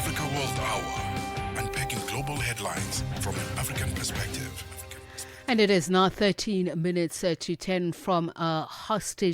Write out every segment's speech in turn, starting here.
Africa World Hour, unpacking global headlines from an African perspective. And it is now 13 minutes to 10 from a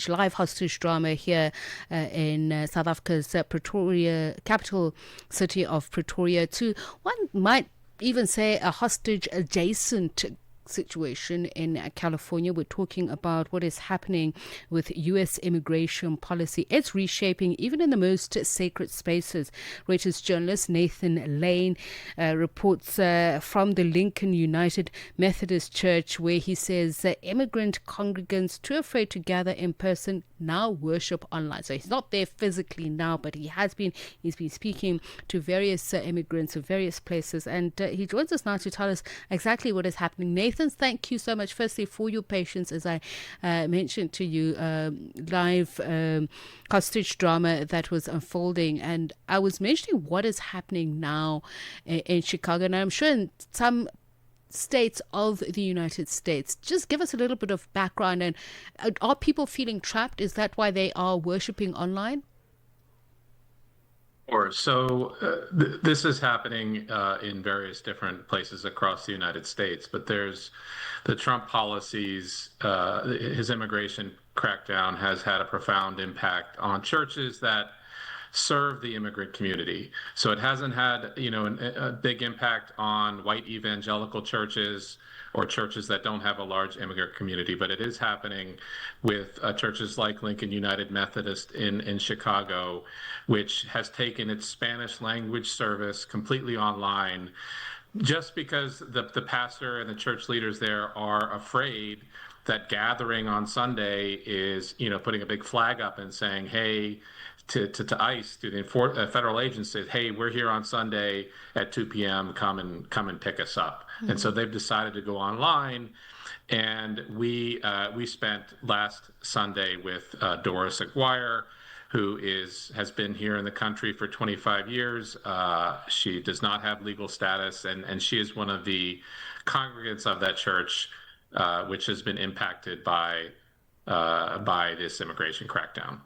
live hostage drama here in South Africa's Pretoria, capital city of Pretoria, to one might even say a hostage adjacent situation in California. We're talking about what is happening with U.S. immigration policy. It's reshaping even in the most sacred spaces. Reuters journalist Nathan Layne reports from the Lincoln United Methodist Church, where he says immigrant congregants too afraid to gather in person now worship online. So he's not there physically now, but he's been speaking to various immigrants of various places, and he joins us now to tell us exactly what is happening. Nathan, thank you so much, firstly, for your patience. As I mentioned to you, live hostage drama that was unfolding. And I was mentioning what is happening now in Chicago. And I'm sure in some states of the United States. Just give us a little bit of background. And are people feeling trapped? Is that why they are worshiping online? Sure. So this is happening in various different places across the United States, but there's the Trump policies, his immigration crackdown has had a profound impact on churches that serve the immigrant community. So it hasn't had, a big impact on white evangelical churches or churches that don't have a large immigrant community, but it is happening with churches like Lincoln United Methodist in Chicago, which has taken its Spanish language service completely online, just because the pastor and the church leaders there are afraid that gathering on Sunday is, putting a big flag up and saying, hey, to ICE, to the federal agencies, hey, we're here on Sunday at 2 p.m. Come and pick us up. Mm-hmm. And so they've decided to go online. And we spent last Sunday with Doris Aguirre, who has been here in the country for 25 years. She does not have legal status, and she is one of the congregants of that church, which has been impacted by this immigration crackdown.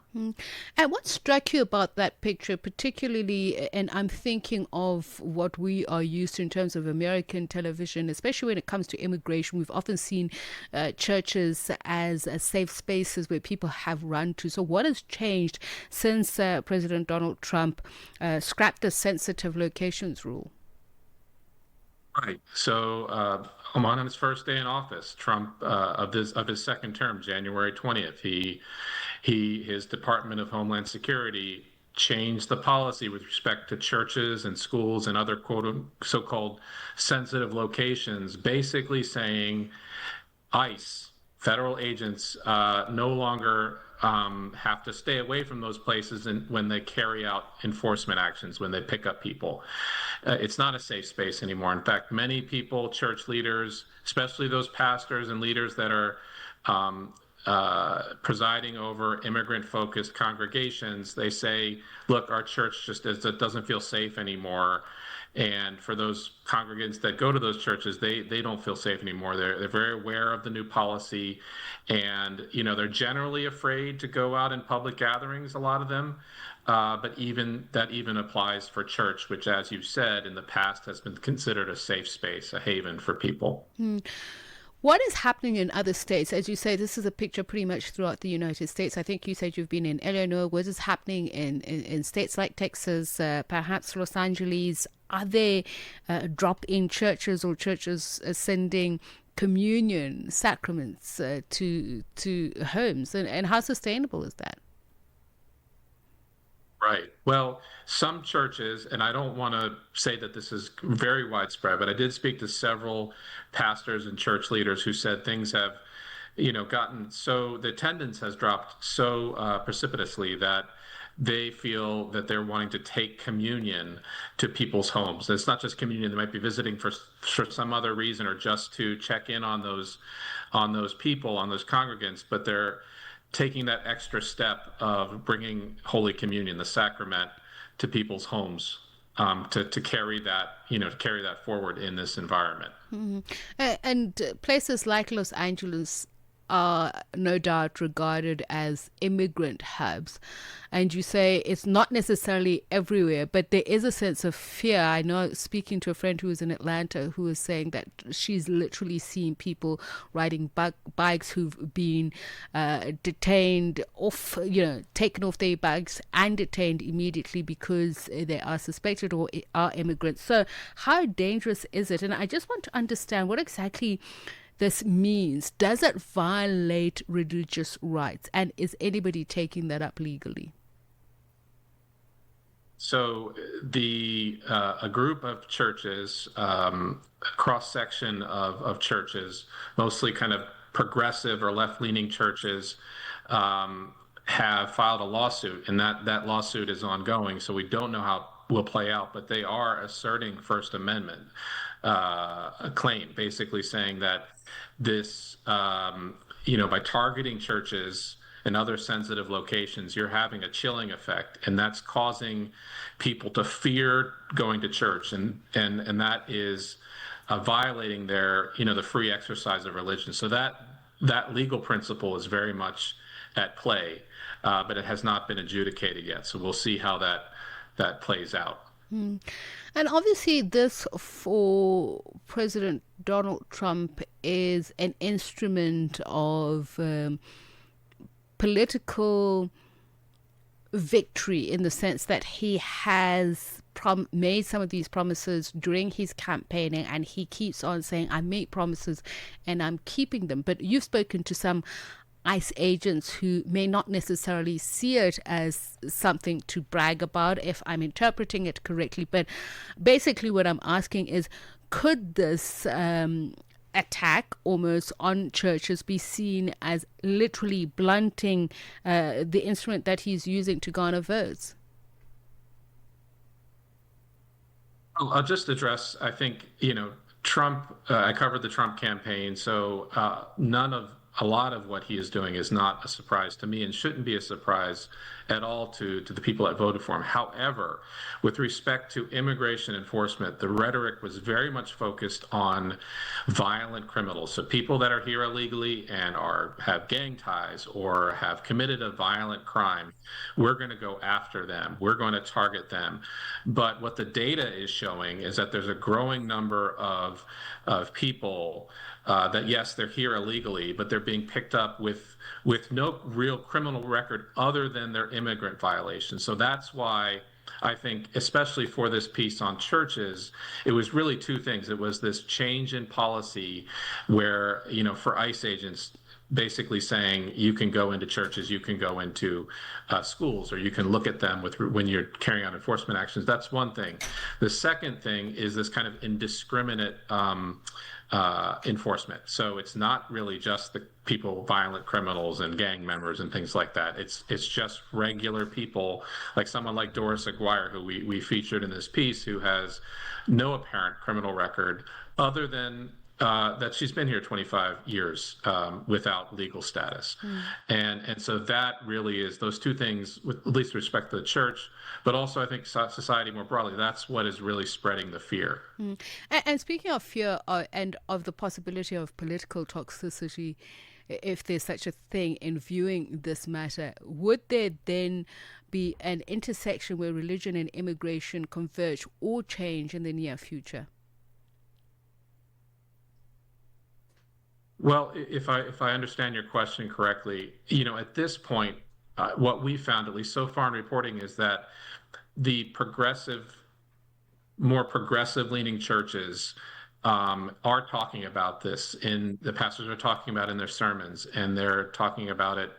And what struck you about that picture particularly, and I'm thinking of what we are used to in terms of American television, especially when it comes to immigration. We've often seen churches as safe spaces where people have run to. So what has changed since President Donald Trump scrapped the sensitive locations rule? Right. So on his first day in office, Trump of his second term, January 20th, his Department of Homeland Security changed the policy with respect to churches and schools and other so-called sensitive locations, basically saying ICE, federal agents, no longer have to stay away from those places when they carry out enforcement actions, when they pick up people. It's not a safe space anymore. In fact, many people, church leaders, especially those pastors and leaders that are presiding over immigrant-focused congregations, they say, look, our church just doesn't feel safe anymore. And for those congregants that go to those churches, they don't feel safe anymore. They're very aware of the new policy, and they're generally afraid to go out in public gatherings, a lot of them. But that even applies for church, which, as you said, in the past has been considered a safe space, a haven for people. What is happening in other states? As you say, this is a picture pretty much throughout the United States. I think you said you've been in Illinois. What is happening in states like Texas, perhaps Los Angeles? Are there drop-in churches or churches sending communion sacraments to homes? And how sustainable is that? Right. Well, some churches, and I don't want to say that this is very widespread, but I did speak to several pastors and church leaders who said things have, gotten so, the attendance has dropped so precipitously that they feel that they're wanting to take communion to people's homes. It's not just communion; they might be visiting for some other reason or just to check in on those people, on those congregants, but they're taking that extra step of bringing Holy Communion, the sacrament, to people's homes, to carry that forward in this environment. Mm-hmm. And places like Los Angeles, are no doubt regarded as immigrant hubs. And you say it's not necessarily everywhere, but there is a sense of fear. I know, speaking to a friend who was in Atlanta, who was saying that she's literally seen people riding bikes who've been detained off, taken off their bikes and detained immediately because they are suspected or are immigrants. So how dangerous is it? And I just want to understand what exactly this means. Does it violate religious rights? And is anybody taking that up legally? So a group of churches, a cross section of churches, mostly kind of progressive or left-leaning churches, have filed a lawsuit, and that lawsuit is ongoing. So we don't know how it will play out, but they are asserting First Amendment a claim, basically saying that this, by targeting churches and other sensitive locations, you're having a chilling effect, and that's causing people to fear going to church, and that is violating their, the free exercise of religion. So that legal principle is very much at play, but it has not been adjudicated yet. So we'll see how that plays out. And obviously, this for President Donald Trump is an instrument of political victory, in the sense that he has made some of these promises during his campaigning, and he keeps on saying, I make promises and I'm keeping them. But you've spoken to some ICE agents who may not necessarily see it as something to brag about, if I'm interpreting it correctly. But basically what I'm asking is, could this attack almost on churches be seen as literally blunting the instrument that he's using to garner votes? I'll just address, I think, Trump, I covered the Trump campaign, so a lot of what he is doing is not a surprise to me and shouldn't be a surprise at all to the people that voted for him. However, with respect to immigration enforcement, the rhetoric was very much focused on violent criminals. So people that are here illegally and have gang ties or have committed a violent crime, we're going to go after them. We're going to target them. But what the data is showing is that there's a growing number of people that, yes, they're here illegally, but they're being picked up with no real criminal record other than their immigrant violations. So that's why I think, especially for this piece on churches, it was really two things. It was this change in policy where, for ICE agents, basically saying you can go into churches, you can go into schools, or you can look at them when you're carrying out enforcement actions. That's one thing. The second thing is this kind of indiscriminate enforcement. So it's not really just the people, violent criminals and gang members and things like that. It's just regular people, like someone like Doris Aguirre, who we featured in this piece, who has no apparent criminal record other than that she's been here 25 years without legal status. And so that really is those two things, with at least respect to the church, but also I think society more broadly, that's what is really spreading the fear. And speaking of fear and of the possibility of political toxicity, if there's such a thing in viewing this matter, would there then be an intersection where religion and immigration converge or change in the near future? Well, if I understand your question correctly, at this point, what we found, at least so far in reporting, is that the more progressive-leaning churches are talking about this. The pastors are talking about it in their sermons, and they're talking about it,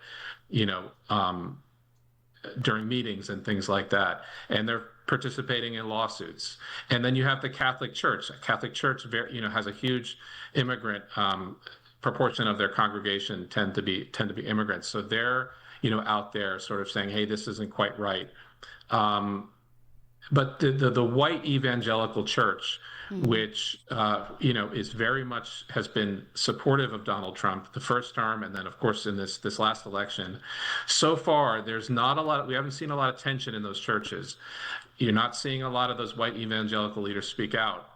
during meetings and things like that, and they're participating in lawsuits. And then you have the Catholic Church. Catholic Church, has a huge immigrant proportion of their congregation tend to be immigrants. So they're, out there sort of saying, hey, this isn't quite right. But the white evangelical church, which, is very much has been supportive of Donald Trump the first term, and then, of course, in this last election, so far, there's not a lot, we haven't seen a lot of tension in those churches. You're not seeing a lot of those white evangelical leaders speak out.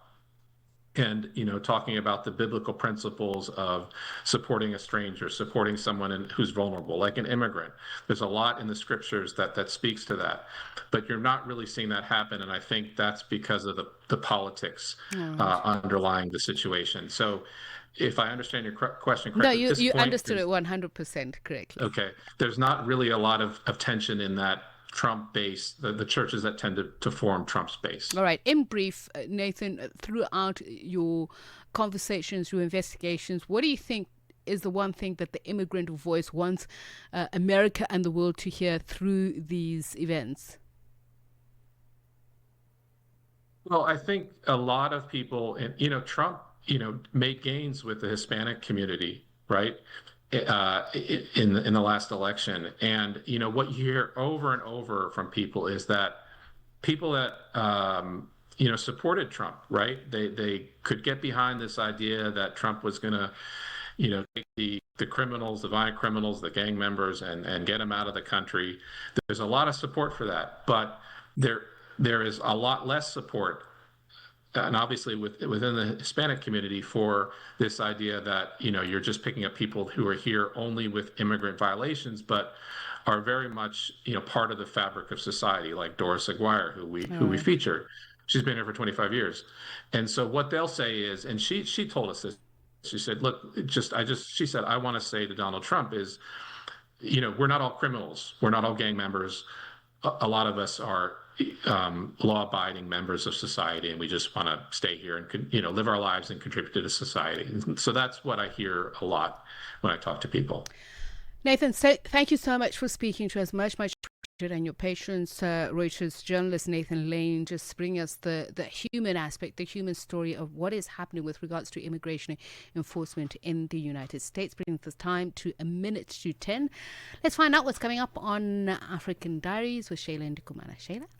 and talking about the biblical principles of supporting a stranger, supporting someone who's vulnerable, like an immigrant. There's a lot in the scriptures that speaks to that, but you're not really seeing that happen, and I think that's because of the politics underlying the situation. So if I understand your question No, correctly, at this you point, understood it 100% correctly. okay, there's not really a lot of tension in that Trump base, the churches that tend to form Trump's base. All right. In brief, Nathan, throughout your conversations, your investigations, what do you think is the one thing that the immigrant voice wants America and the world to hear through these events? Well, I think a lot of people, Trump, made gains with the Hispanic community, right? In the last election, and what you hear over and over from people is that people that supported Trump, right? They could get behind this idea that Trump was going to take the criminals, the violent criminals, the gang members, and get them out of the country. There's a lot of support for that, but there is a lot less support, and obviously within the Hispanic community, for this idea that you're just picking up people who are here only with immigrant violations, but are very much part of the fabric of society, like Doris Aguirre, who we featured. She's been here for 25 years, and so what they'll say is, and she told us this. She said, "Look, she said, I want to say to Donald Trump is, we're not all criminals, we're not all gang members. A lot of us are law-abiding members of society, and we just want to stay here and live our lives and contribute to the society." And so that's what I hear a lot when I talk to people. Nathan, thank you so much for speaking to us. Much appreciated, and your patience. Reuters journalist Nathan Layne just bring us the human aspect, the human story of what is happening with regards to immigration enforcement in the United States. Bringing this time to 9:50. Let's find out what's coming up on African Diaries with Shayla and Dikumana. Shayla?